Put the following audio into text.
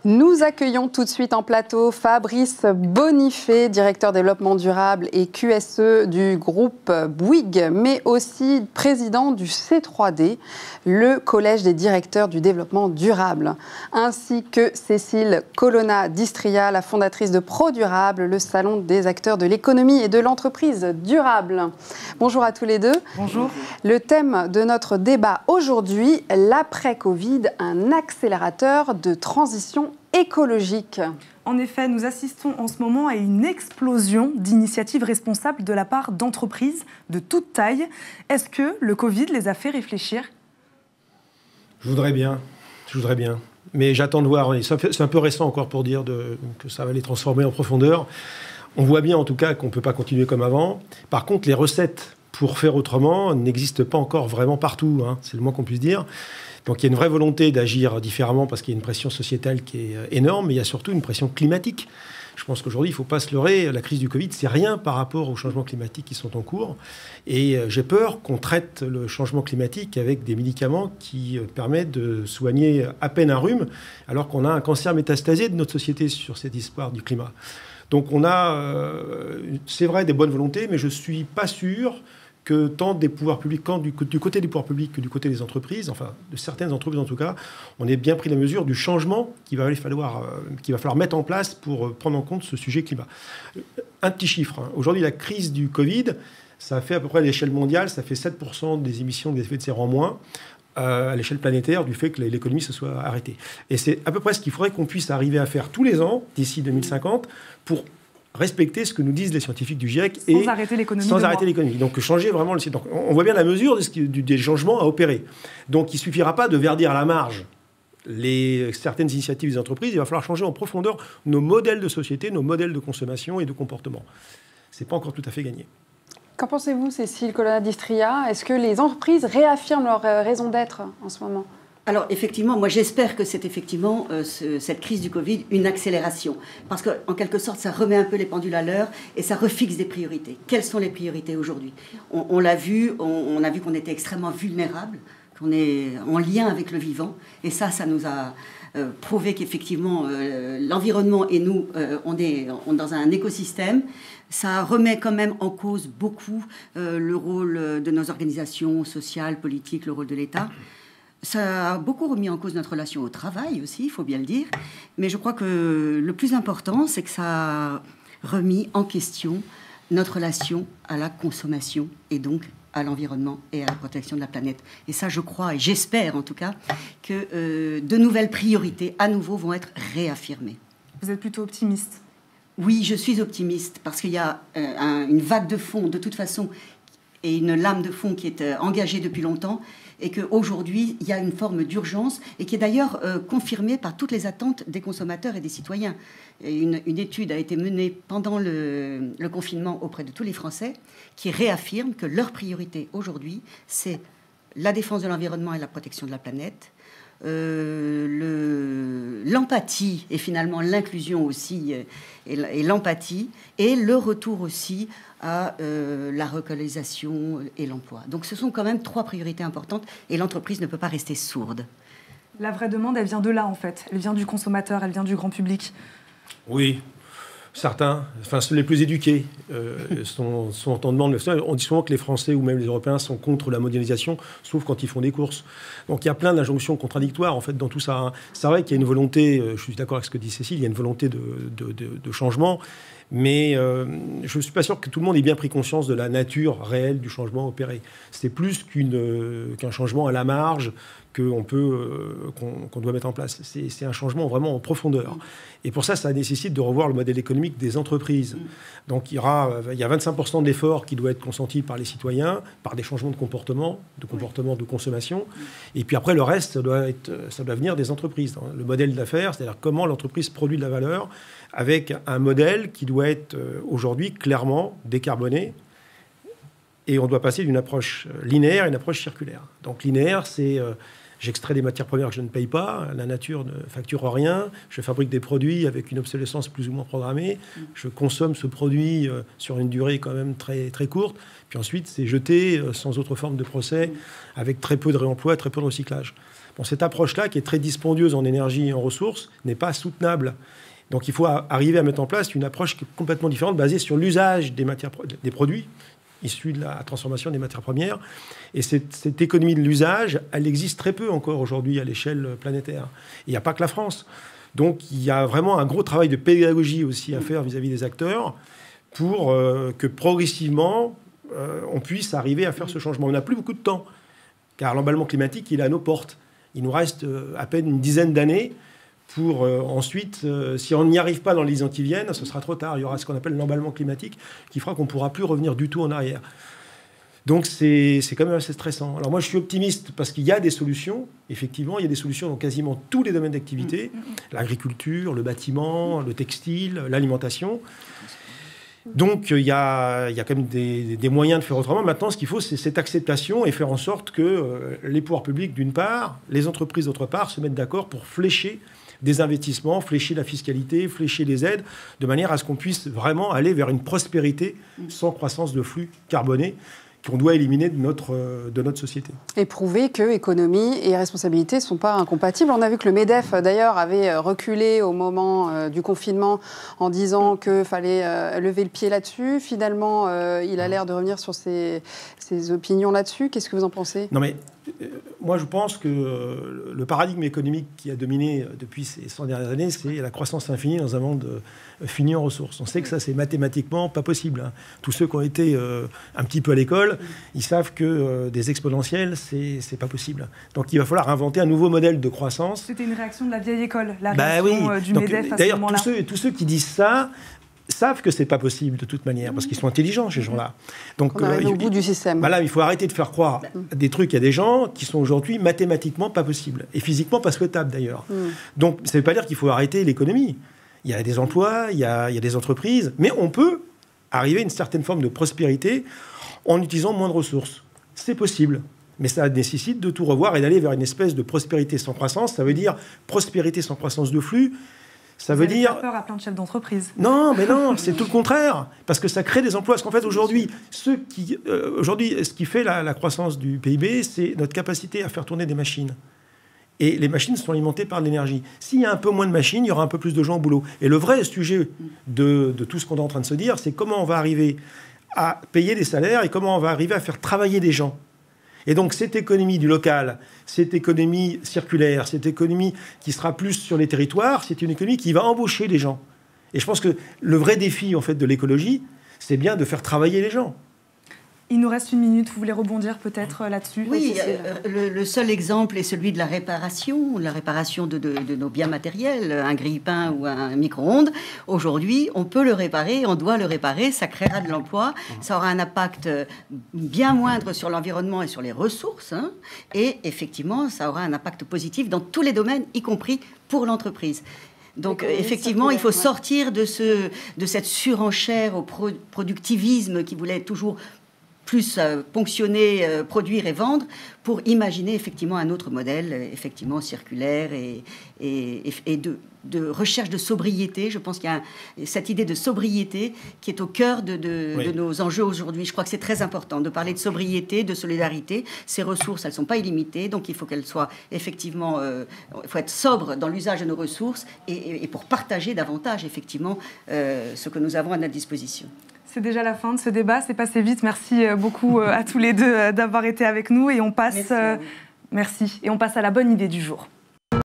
Nous accueillons tout de suite en plateau Fabrice Bonifay, directeur développement durable et QSE du groupe Bouygues, mais aussi président du C3D, le collège des directeurs du développement durable, ainsi que Cécile Colonna d'Istria, la fondatrice de ProDurable, le salon des acteurs de l'économie et de l'entreprise durable. Bonjour à tous les deux. Bonjour. Le thème de notre débat aujourd'hui, l'après-Covid, un accélérateur de transition écologique. En effet, nous assistons en ce moment à une explosion d'initiatives responsables de la part d'entreprises de toute taille. Est-ce que le Covid les a fait réfléchir ? Je voudrais bien. Mais j'attends de voir. C'est un peu récent encore pour dire que ça va les transformer en profondeur. On voit bien en tout cas qu'on ne peut pas continuer comme avant. Par contre, les recettes pour faire autrement n'existent pas encore vraiment partout. C'est le moins qu'on puisse dire. Donc il y a une vraie volonté d'agir différemment parce qu'il y a une pression sociétale qui est énorme, mais il y a surtout une pression climatique. Je pense qu'aujourd'hui, il ne faut pas se leurrer, la crise du Covid, c'est rien par rapport aux changements climatiques qui sont en cours. Et j'ai peur qu'on traite le changement climatique avec des médicaments qui permettent de soigner à peine un rhume, alors qu'on a un cancer métastasé de notre société sur cette histoire du climat. Donc on a, c'est vrai, des bonnes volontés, mais je ne suis pas sûr que tant des pouvoirs publics, tant du côté des pouvoirs publics que du côté des entreprises, enfin de certaines entreprises en tout cas, on ait bien pris la mesure du changement qu'il va falloir mettre en place pour prendre en compte ce sujet climat. Un petit chiffre. Aujourd'hui, la crise du Covid, ça fait à peu près à l'échelle mondiale, ça fait 7% des émissions de gaz à effet de serre en moins à l'échelle planétaire du fait que l'économie se soit arrêtée. Et c'est à peu près ce qu'il faudrait qu'on puisse arriver à faire tous les ans, d'ici 2050, pour respecter ce que nous disent les scientifiques du GIEC sans arrêter l'économie. Donc changer vraiment le site. Donc on voit bien la mesure des changements à opérer. Donc il ne suffira pas de verdir à la marge certaines initiatives des entreprises. Il va falloir changer en profondeur nos modèles de société, nos modèles de consommation et de comportement. Ce n'est pas encore tout à fait gagné. Qu'en pensez-vous, Cécile Colonna d'Istria ? Est-ce que les entreprises réaffirment leur raison d'être en ce moment ? Alors effectivement, moi j'espère que c'est effectivement cette crise du Covid une accélération. Parce qu'en quelque sorte, ça remet un peu les pendules à l'heure et ça refixe des priorités. Quelles sont les priorités aujourd'hui ? On l'a vu, on a vu qu'on était extrêmement vulnérable, qu'on est en lien avec le vivant. Et ça nous a prouvé qu'effectivement l'environnement et nous, on est dans un écosystème. Ça remet quand même en cause beaucoup le rôle de nos organisations sociales, politiques, le rôle de l'État. Ça a beaucoup remis en cause notre relation au travail aussi, il faut bien le dire. Mais je crois que le plus important, c'est que ça a remis en question notre relation à la consommation et donc à l'environnement et à la protection de la planète. Et ça, je crois, et j'espère en tout cas, que de nouvelles priorités à nouveau vont être réaffirmées. Vous êtes plutôt optimiste ? Oui, je suis optimiste parce qu'il y a une vague de fond de toute façon et une lame de fond qui est engagée depuis longtemps et qu'aujourd'hui, il y a une forme d'urgence et qui est d'ailleurs confirmée par toutes les attentes des consommateurs et des citoyens. Et une étude a été menée pendant le confinement auprès de tous les Français qui réaffirme que leur priorité aujourd'hui, c'est la défense de l'environnement et la protection de la planète, l'empathie et finalement l'inclusion aussi et l'empathie et le retour aussi à la relocalisation et l'emploi. Donc ce sont quand même 3 priorités importantes et l'entreprise ne peut pas rester sourde. La vraie demande, elle vient de là en fait. Elle vient du consommateur, elle vient du grand public. Oui. Certains, enfin les plus éduqués, sont en demande. On dit souvent que les Français ou même les Européens sont contre la mondialisation, sauf quand ils font des courses. Donc il y a plein d'injonctions contradictoires en fait dans tout ça. C'est vrai qu'il y a une volonté, je suis d'accord avec ce que dit Cécile, il y a une volonté de changement, mais je ne suis pas sûr que tout le monde ait bien pris conscience de la nature réelle du changement opéré. C'est plus qu'un changement à la marge qu'on doit mettre en place. C'est un changement vraiment en profondeur. Et pour ça, ça nécessite de revoir le modèle économique des entreprises. Donc il y a 25% d'efforts qui doivent être consentis par les citoyens, par des changements de comportement de consommation. Et puis après, le reste, ça doit venir des entreprises. Le modèle d'affaires, c'est-à-dire comment l'entreprise produit de la valeur, avec un modèle qui doit être aujourd'hui clairement décarboné. Et on doit passer d'une approche linéaire à une approche circulaire. Donc linéaire, c'est J'extrais des matières premières que je ne paye pas, la nature ne facture rien, je fabrique des produits avec une obsolescence plus ou moins programmée, je consomme ce produit sur une durée quand même très, très courte, puis ensuite c'est jeté sans autre forme de procès, avec très peu de réemploi, très peu de recyclage. Bon, cette approche-là, qui est très dispendieuse en énergie et en ressources, n'est pas soutenable. Donc il faut arriver à mettre en place une approche qui est complètement différente, basée sur l'usage des produits, issus de la transformation des matières premières. Et cette économie de l'usage, elle existe très peu encore aujourd'hui à l'échelle planétaire. Il n'y a pas que la France. Donc il y a vraiment un gros travail de pédagogie aussi à faire vis-à-vis des acteurs pour que progressivement, on puisse arriver à faire ce changement. On n'a plus beaucoup de temps, car l'emballement climatique, il est à nos portes. Il nous reste à peine une dizaine d'années pour ensuite, si on n'y arrive pas dans les ans qui viennent, ce sera trop tard. Il y aura ce qu'on appelle l'emballement climatique qui fera qu'on ne pourra plus revenir du tout en arrière. Donc c'est quand même assez stressant. Alors moi, je suis optimiste parce qu'il y a des solutions. Effectivement, il y a des solutions dans quasiment tous les domaines d'activité. L'agriculture, le bâtiment, le textile, l'alimentation. Donc il y a quand même des moyens de faire autrement. Maintenant, ce qu'il faut, c'est cette acceptation et faire en sorte que les pouvoirs publics, d'une part, les entreprises, d'autre part, se mettent d'accord pour flécher des investissements, flécher la fiscalité, flécher les aides, de manière à ce qu'on puisse vraiment aller vers une prospérité sans croissance de flux carbonés qu'on doit éliminer de notre société. Et prouver que économie et responsabilité ne sont pas incompatibles. On a vu que le MEDEF, d'ailleurs, avait reculé au moment du confinement en disant qu'il fallait lever le pied là-dessus. Finalement, il a l'air de revenir sur ses opinions là-dessus. Qu'est-ce que vous en pensez ? Non mais, moi je pense que le paradigme économique qui a dominé depuis ces 100 dernières années, c'est la croissance infinie dans un monde fini en ressources. On sait que ça, c'est mathématiquement pas possible. Hein. Tous ceux qui ont été un petit peu à l'école, ils savent que des exponentielles, c'est pas possible. Donc il va falloir inventer un nouveau modèle de croissance. C'était une réaction de la vieille école, la réaction du MEDEF à ce moment-là. D'ailleurs, tous ceux qui disent ça savent que c'est pas possible de toute manière, parce qu'ils sont intelligents, ces gens-là. Donc, on arrive au bout du système. Là, il faut arrêter de faire croire des trucs à des gens qui sont aujourd'hui mathématiquement pas possibles, et physiquement pas souhaitables d'ailleurs. Donc, ça ne veut pas dire qu'il faut arrêter l'économie. Il y a des emplois, il y a des entreprises, mais on peut arriver à une certaine forme de prospérité en utilisant moins de ressources. C'est possible. Mais ça nécessite de tout revoir et d'aller vers une espèce de prospérité sans croissance. Ça veut dire prospérité sans croissance de flux. Ça veut dire... faire peur à plein de chefs d'entreprise. Non, mais non, c'est tout le contraire. Parce que ça crée des emplois. Parce qu'en fait, aujourd'hui, ce qui fait la croissance du PIB, c'est notre capacité à faire tourner des machines. Et les machines sont alimentées par de l'énergie. S'il y a un peu moins de machines, il y aura un peu plus de gens au boulot. Et le vrai sujet de tout ce qu'on est en train de se dire, c'est comment on va arriver à payer des salaires et comment on va arriver à faire travailler des gens. Et donc, cette économie du local, cette économie circulaire, cette économie qui sera plus sur les territoires, c'est une économie qui va embaucher des gens. Et je pense que le vrai défi, en fait, de l'écologie, c'est bien de faire travailler les gens. Il nous reste une minute. Vous voulez rebondir peut-être là-dessus ? Oui, le seul exemple est celui de la réparation de nos biens matériels, un grille-pain ou un micro-ondes. Aujourd'hui, on peut le réparer, on doit le réparer, ça créera de l'emploi, ça aura un impact bien moindre sur l'environnement et sur les ressources, hein, et effectivement, ça aura un impact positif dans tous les domaines, y compris pour l'entreprise. Donc effectivement, il faut sortir de cette surenchère au productivisme qui voulait toujours plus ponctionner, produire et vendre, pour imaginer effectivement un autre modèle, effectivement circulaire et de recherche de sobriété. Je pense qu'il y a cette idée de sobriété qui est au cœur de nos enjeux aujourd'hui. Je crois que c'est très important de parler de sobriété, de solidarité. Ces ressources, elles ne sont pas illimitées, donc il faut qu'elles soient effectivement... il faut être sobre dans l'usage de nos ressources et pour partager davantage effectivement ce que nous avons à notre disposition. C'est déjà la fin de ce débat, c'est passé vite. Merci beaucoup à tous les deux d'avoir été avec nous et on passe... Merci. Et on passe à la bonne idée du jour.